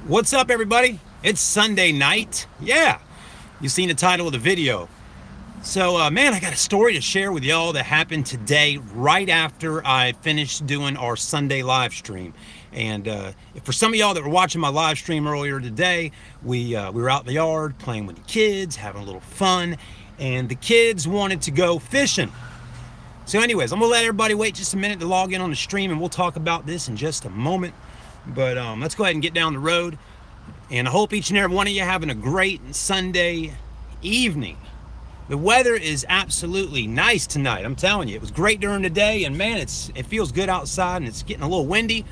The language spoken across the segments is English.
What's up, everybody? It's Sunday night. Yeah, you've seen the title of the video. So, man, I got a story to share with y'all that happened today right after I finished doing our Sunday live stream. And for some of y'all that were watching my live stream earlier today, we were out in the yard playing with the kids, having a little fun, and the kids wanted to go fishing. So anyways, I'm gonna let everybody wait just a minute to log in on the stream, and we'll talk about this in just a moment. But let's go ahead and get down the road. And I hope each and every one of you having a great Sunday evening. The weather is absolutely nice tonight. I'm telling you, it was great during the day, and man, it feels good outside, and it's getting a little windy.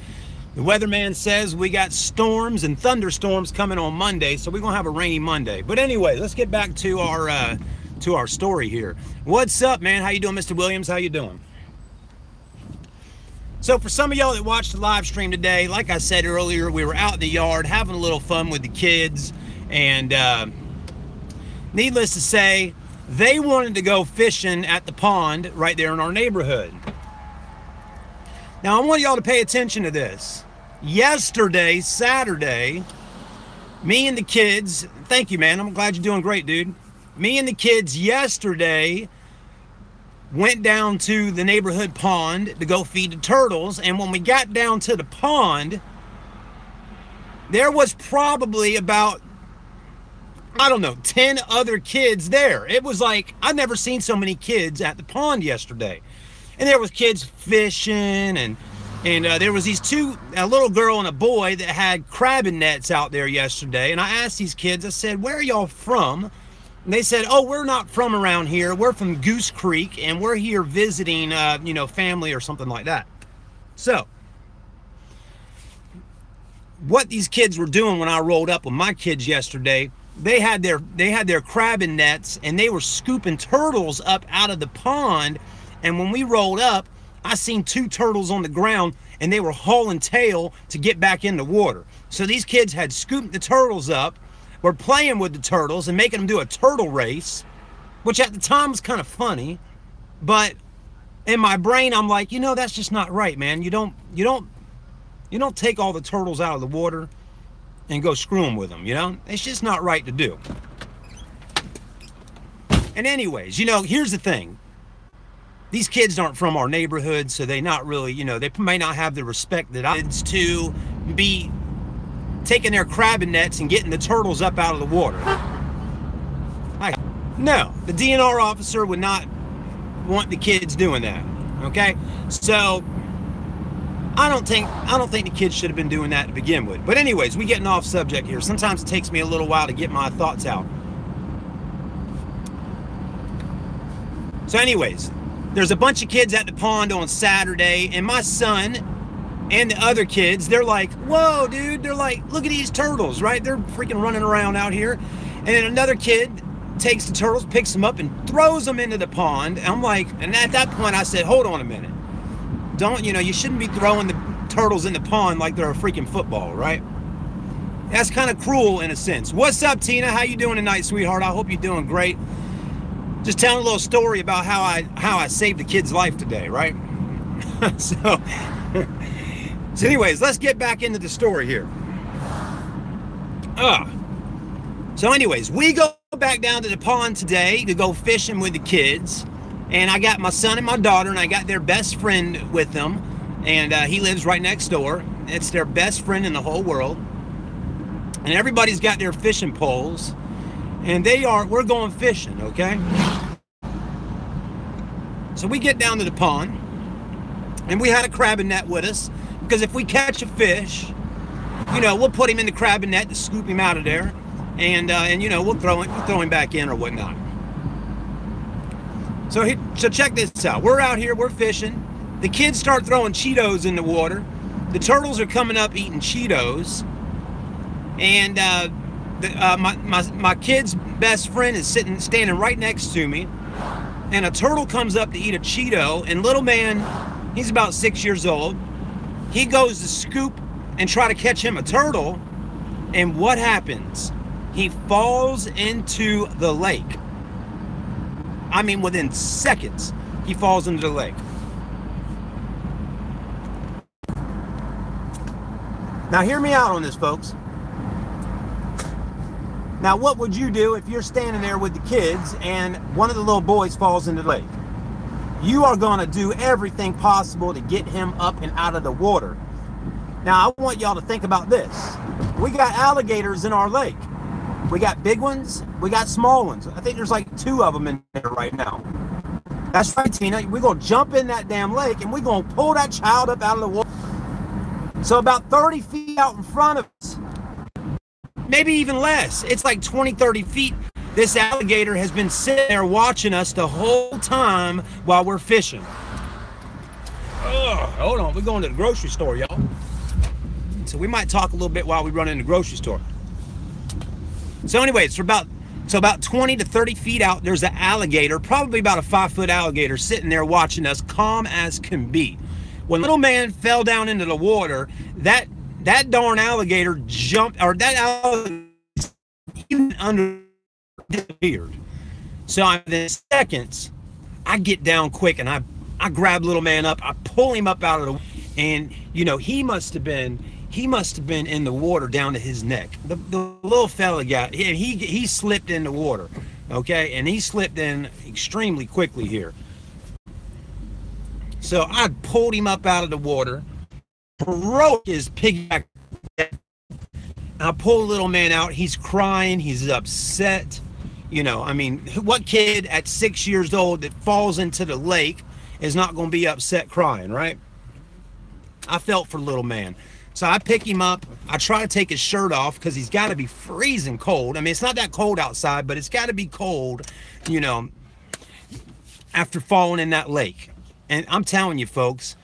The weatherman says we got storms and thunderstorms coming on Monday, so we're gonna have a rainy Monday. But anyway, let's get back to our story here. What's up, man? How you doing, Mr. Williams? How you doing? So for some of y'all that watched the live stream today, like I said earlier, we were out in the yard having a little fun with the kids, and needless to say, they wanted to go fishing at the pond right there in our neighborhood. Now I want y'all to pay attention to this. Yesterday, Saturday, me and the kids, thank you, man, I'm glad you're doing great, dude. Me and the kids yesterday went down to the neighborhood pond to go feed the turtles, and when we got down to the pond, there was probably about, I don't know, 10 other kids there. It was like, I've never seen so many kids at the pond yesterday. And there was kids fishing, and there was these two, a little girl and a boy that had crabbing nets out there yesterday. And I asked these kids, I said, where are y'all from? And they said, oh, we're not from around here. We're from Goose Creek, and we're here visiting, family or something like that. So, what these kids were doing when I rolled up with my kids yesterday, they had their crabbing nets, and they were scooping turtles up out of the pond. And when we rolled up, I seen two turtles on the ground, and they were hauling tail to get back in the water. So these kids had scooped the turtles up, were playing with the turtles and making them do a turtle race, which at the time was kind of funny, but in my brain I'm like, that's just not right, man. You don't take all the turtles out of the water and go screw them with them, It's just not right to do. And anyways, here's the thing. These kids aren't from our neighborhood, so they not really, they may not have the respect that I did to be taking their crabbing nets and getting the turtles up out of the water. No, the DNR officer would not want the kids doing that. Okay, so I don't think the kids should have been doing that to begin with. But anyways, we getting off subject here. Sometimes it takes me a little while to get my thoughts out. So anyways, there's a bunch of kids at the pond on Saturday, and my son and the other kids, they're like, whoa, dude, they're like, look at these turtles, right? They're freaking running around out here. And then another kid takes the turtles, picks them up, and throws them into the pond. And I'm like, and at that point I said, hold on a minute. Don't, you shouldn't be throwing the turtles in the pond like they're a freaking football, right? That's kind of cruel in a sense. What's up, Tina? How you doing tonight, sweetheart? I hope you're doing great. Just telling a little story about how I saved the kid's life today, right? So anyways, let's get back into the story here. So anyways, we go back down to the pond today to go fishing with the kids. And I got my son and my daughter, and I got their best friend with them. And he lives right next door. It's their best friend in the whole world. And everybody's got their fishing poles. And we're going fishing, okay? So we get down to the pond. And we had a crabbing net with us. Because if we catch a fish, we'll put him in the crabbing net to scoop him out of there, and we'll throw him back in or whatnot. So check this out. We're out here, we're fishing. The kids start throwing Cheetos in the water. The turtles are coming up eating Cheetos, and my kid's best friend is standing right next to me, and a turtle comes up to eat a Cheeto, and little man, he's about 6 years old. He goes to scoop and try to catch him a turtle, and what happens? He falls into the lake. I mean, within seconds, he falls into the lake. Now hear me out on this, folks. Now, what would you do if you're standing there with the kids and one of the little boys falls in the lake? You are going to do everything possible to get him up and out of the water. Now, I want y'all to think about this. We got alligators in our lake. We got big ones, we got small ones. I think there's like 2 of them in there right now. That's right, Tina. We're going to jump in that damn lake and we're going to pull that child up out of the water. So about 30 feet out in front of us, maybe even less. It's like 20, 30 feet. This alligator has been sitting there watching us the whole time while we're fishing. Hold on, we're going to the grocery store, y'all. So we might talk a little bit while we run in the grocery store. So anyways, about 20 to 30 feet out, there's an alligator, probably about a 5-foot alligator, sitting there watching us, calm as can be. When little man fell down into the water, that darn alligator jumped, or that alligator even under disappeared. So in seconds, I get down quick and I grab little man up, I pull him up out of the water, and you know, he must have been in the water down to his neck. The little fella he slipped in the water, okay, and he slipped in extremely quickly here. So I pulled him up out of the water, broke his piggyback. I pull little man out. He's crying. He's upset. You know, I mean, what kid at 6 years old that falls into the lake is not going to be upset crying, right? I felt for little man. So I pick him up. I try to take his shirt off because he's got to be freezing cold. I mean, it's not that cold outside, but it's got to be cold, you know, after falling in that lake. And I'm telling you, folks,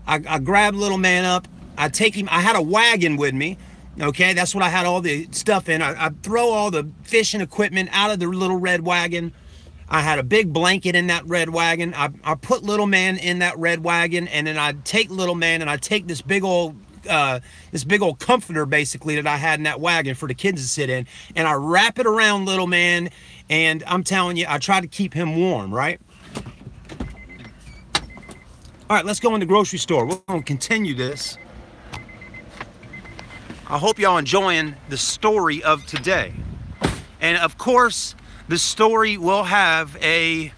I grab little man up. I take him. I had a wagon with me. Okay, that's what I had all the stuff in. I throw all the fishing equipment out of the little red wagon. I had a big blanket in that red wagon. I put little man in that red wagon, and then I take little man and I take this big old comforter basically that I had in that wagon for the kids to sit in, and I wrap it around little man, and I'm telling you, I try to keep him warm, right? All right, let's go in the grocery store. We're going to continue this. I hope y'all enjoying the story of today. And of course, the story will have an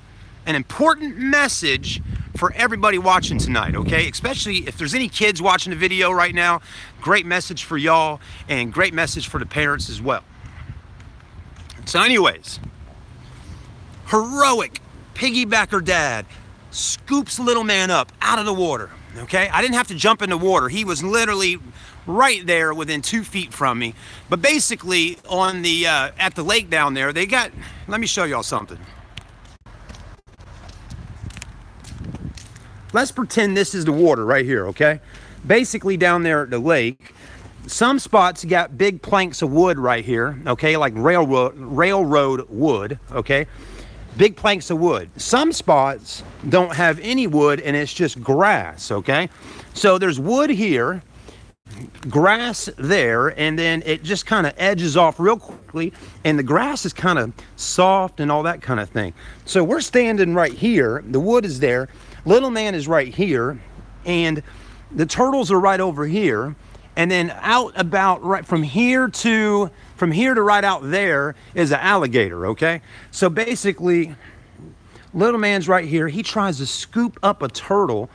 important message for everybody watching tonight, okay? Especially if there's any kids watching the video right now, great message for y'all and great message for the parents as well. So anyways, heroic piggybacker dad scoops little man up out of the water, okay? I didn't have to jump in the water. He was literally right there within 2 feet from me. But basically on the at the lake down there, they got, let me show y'all something. Let's pretend this is the water right here, okay? Basically down there at the lake, some spots got big planks of wood right here, okay? Like railroad wood, okay? Big planks of wood. Some spots don't have any wood and it's just grass, okay? So there's wood here, grass there, and then it just kind of edges off real quickly, and the grass is kind of soft and all that kind of thing. So we're standing right here, the wood is there, little man is right here, and the turtles are right over here, and then out about right from here to right out there is an alligator, okay? So basically, little man's right here. He tries to scoop up a turtle,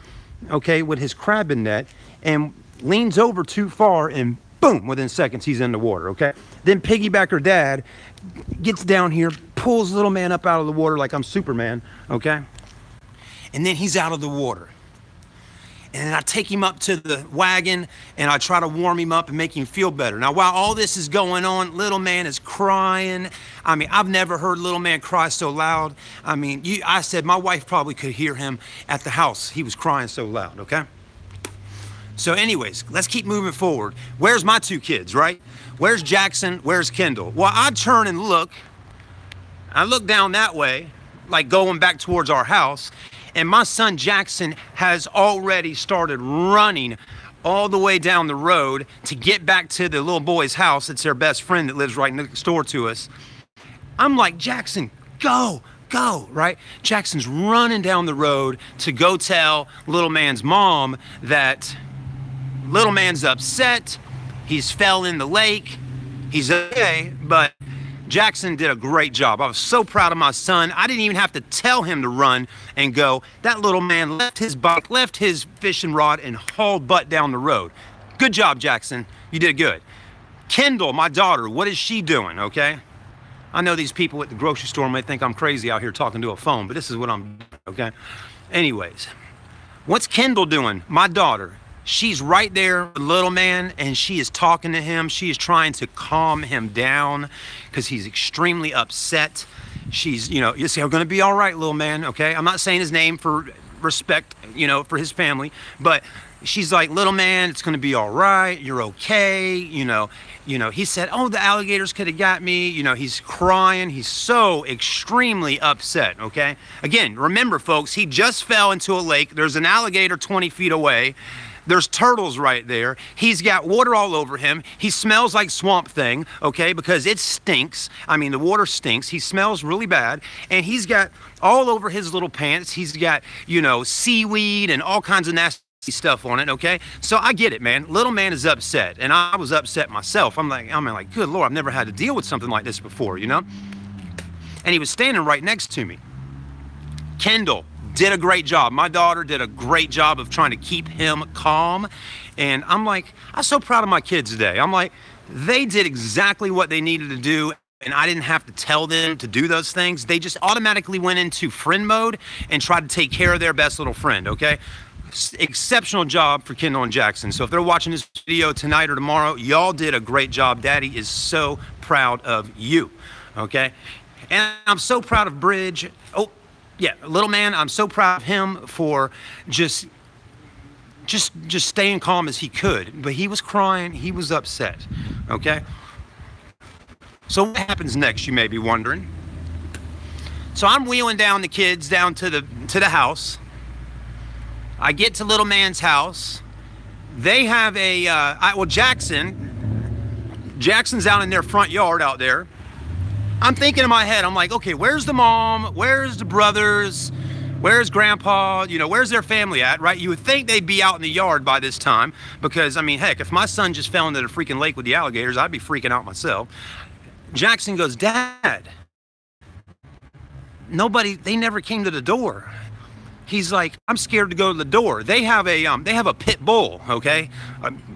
okay, with his crabbing net, and leans over too far, and boom, within seconds, he's in the water, okay? Then Piggybacker Dad gets down here, pulls little man up out of the water like I'm Superman, okay? And then he's out of the water. And then I take him up to the wagon and I try to warm him up and make him feel better. Now, while all this is going on, little man is crying. I mean, I've never heard little man cry so loud. I mean, I said my wife probably could hear him at the house. He was crying so loud, okay? So anyways, let's keep moving forward. Where's my 2 kids, right? Where's Jackson? Where's Kendall? Well, I turn and look. I look down that way, like going back towards our house. And my son Jackson has already started running all the way down the road to get back to the little boy's house. It's their best friend that lives right next door to us. I'm like, Jackson, go, right? Jackson's running down the road to go tell little man's mom that little man's upset. He's fell in the lake. He's okay, but Jackson did a great job. I was so proud of my son. I didn't even have to tell him to run and go. That little man left his bike, left his fishing rod, and hauled butt down the road. Good job, Jackson. You did good. Kendall, my daughter, what is she doing, okay? I know these people at the grocery store may think I'm crazy out here talking to a phone, but this is what I'm doing, okay? Anyways, what's Kendall doing? My daughter. She's right there with little man, and she is talking to him. She is trying to calm him down because he's extremely upset. She's, you know, you say, I'm going to be all right, little man, okay? I'm not saying his name for respect, you know, for his family, but she's like, little man, it's going to be all right. You're okay. You know, he said, oh, the alligators could have got me. You know, he's crying. He's so extremely upset, okay? Again, remember, folks, he just fell into a lake. There's an alligator 20 feet away. There's turtles right there. He's got water all over him. He smells like Swamp Thing, okay, because it stinks. I mean, the water stinks. He smells really bad. And he's got all over his little pants, he's got, you know, seaweed and all kinds of nasty stuff on it, okay? So I get it, man. Little man is upset, and I was upset myself. I'm like, good Lord, I've never had to deal with something like this before, you know? And he was standing right next to me. Kendall did a great job. My daughter did a great job of trying to keep him calm. And I'm like, I'm so proud of my kids today. I'm like, they did exactly what they needed to do, and I didn't have to tell them to do those things. They just automatically went into friend mode and tried to take care of their best little friend, okay? Exceptional job for Kendall and Jackson. So if they're watching this video tonight or tomorrow, y'all did a great job. Daddy is so proud of you, okay? And I'm so proud of Bridge. Oh, yeah, little man, I'm so proud of him for just staying calm as he could. But he was crying, he was upset, okay? So what happens next, you may be wondering. So I'm wheeling down the kids down to the house. I get to little man's house. They have a, Jackson's out in their front yard out there. I'm thinking in my head, I'm like, okay, where's the mom? Where's the brothers? Where's grandpa? You know, where's their family at, right? You would think they'd be out in the yard by this time because, I mean, heck, if my son just fell into the freaking lake with the alligators, I'd be freaking out myself. Jackson goes, Dad, they never came to the door. He's like, I'm scared to go to the door. They have a pit bull, okay?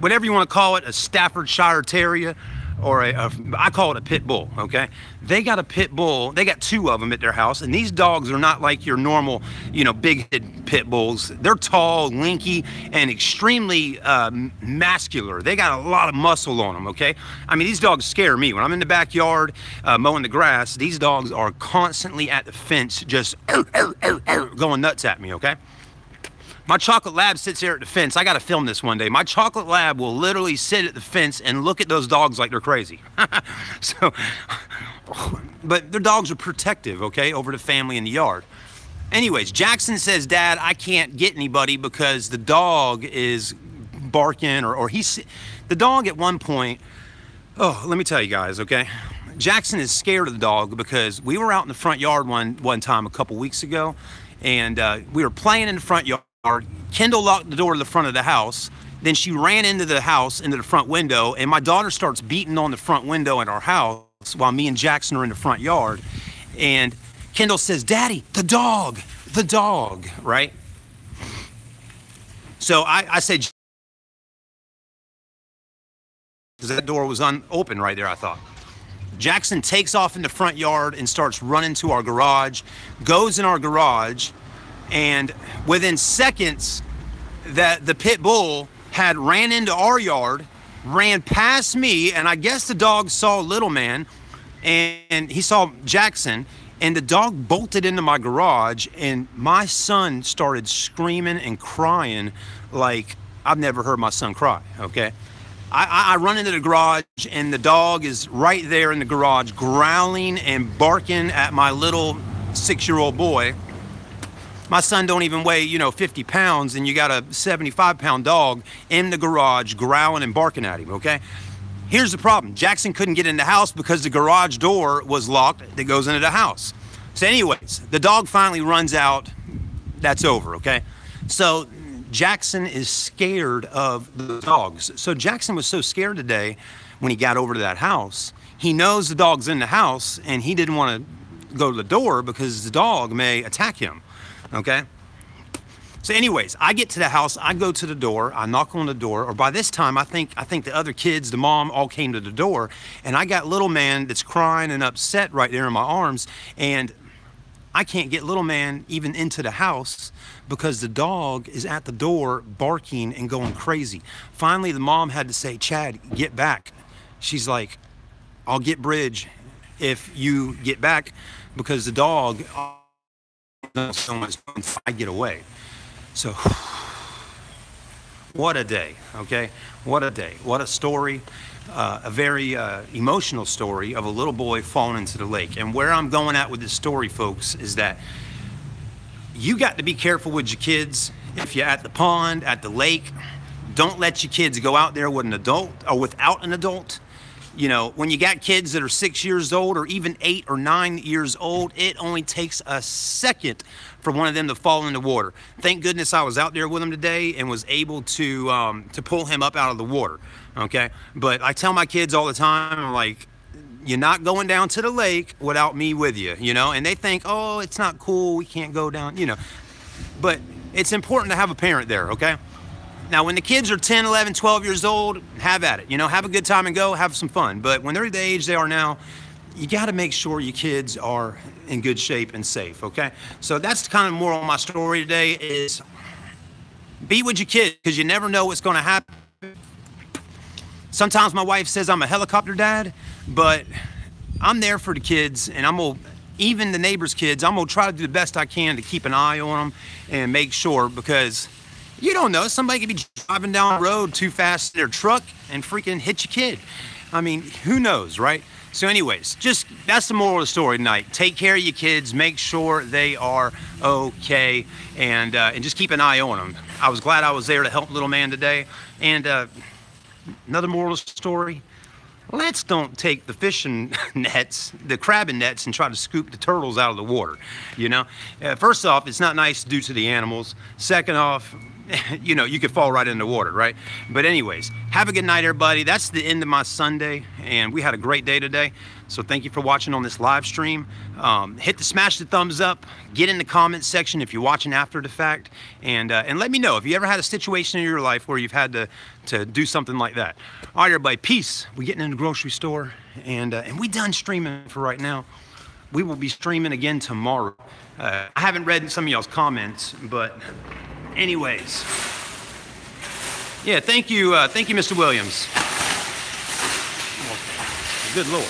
Whatever you want to call it, a Staffordshire Terrier, or I call it a pit bull, okay? They got a pit bull. They got two of them at their house, and these dogs are not like your normal, you know, big-headed pit bulls. They're tall, lanky, and extremely muscular. They got a lot of muscle on them, okay? I mean, these dogs scare me. When I'm in the backyard mowing the grass, these dogs are constantly at the fence just going nuts at me, okay? My chocolate lab sits there at the fence. I got to film this one day. My chocolate lab will literally sit at the fence and look at those dogs like they're crazy. So, but their dogs are protective, okay, over the family in the yard. Anyways, Jackson says, Dad, I can't get anybody because the dog is barking the dog at one point, oh, let me tell you guys, okay? Jackson is scared of the dog because we were out in the front yard one time a couple weeks ago, and we were playing in the front yard. Kendall locked the door to the front of the house. Then she ran into the house, into the front window, and my daughter starts beating on the front window at our house while me and Jackson are in the front yard. And Kendall says, Daddy, the dog, right? So I said, because that door was open right there, I thought. Jackson takes off in the front yard and starts running to our garage, goes in our garage, and within seconds, the pit bull had ran into our yard, ran past me, and I guess the dog saw little man, and he saw Jackson, and the dog bolted into my garage, and my son started screaming and crying like I've never heard my son cry, okay? I run into the garage, and the dog is right there in the garage growling and barking at my little 6-year-old boy. My son don't even weigh, 50 pounds, and you got a 75-pound dog in the garage growling and barking at him, okay? Here's the problem. Jackson couldn't get in the house because the garage door was locked that goes into the house. So anyways, the dog finally runs out. That's over, okay? So Jackson is scared of the dogs. So Jackson was so scared today when he got over to that house. He knows the dog's in the house and he didn't want to go to the door because the dog may attack him, okay? So anyways, I get to the house, I go to the door, I knock on the door, or by this time, I think the other kids, the mom, all came to the door, and I got little man that's crying and upset right there in my arms, and I can't get little man even into the house because the dog is at the door barking and going crazy. Finally, the mom had to say, "Chad, get back." She's like, "I'll get Bridge if you get back because the dog knows so much if I get away." So, what a day, okay? What a day, what a story, a very emotional story of a little boy falling into the lake. And where I'm going at with this story, folks, is that you got to be careful with your kids. If you're at the pond, at the lake, don't let your kids go out there with an adult or without an adult. You know, when you got kids that are 6 years old or even 8 or 9 years old, it only takes a second for one of them to fall in the water. Thank goodness I was out there with him today and was able to pull him up out of the water, okay? But I tell my kids all the time, I'm like, you're not going down to the lake without me with you, you know? And they think, oh, it's not cool, we can't go down, you know. But it's important to have a parent there, okay? Now, when the kids are 10, 11, 12 years old, have at it. You know, have a good time and go, have some fun. But when they're the age they are now, you got to make sure your kids are in good shape and safe, okay? So that's kind of the moral of my story today is be with your kids because you never know what's going to happen. Sometimes my wife says I'm a helicopter dad, but I'm there for the kids, and I'm going to, even the neighbors' kids, I'm going to try to do the best I can to keep an eye on them and make sure because you don't know, somebody could be driving down the road too fast in their truck and freaking hit your kid. I mean, who knows, right? So anyways, just that's the moral of the story tonight. Take care of your kids, make sure they are okay, and just keep an eye on them. I was glad I was there to help little man today. And another moral of the story, let's don't take the fishing nets, the crabbing nets, and try to scoop the turtles out of the water, you know? First off, it's not nice to do to the animals. Second off, you know, you could fall right in the water, right? But anyways, have a good night, everybody. That's the end of my Sunday, and we had a great day today. So thank you for watching on this live stream. Smash the thumbs up, get in the comments section if you're watching after the fact, and let me know if you ever had a situation in your life where you've had to do something like that. All right, everybody, peace. We're getting in the grocery store, and we done streaming for right now. We will be streaming again tomorrow. I haven't read some of y'all's comments, but anyways, yeah, thank you, Mr. Williams. Oh, good Lord.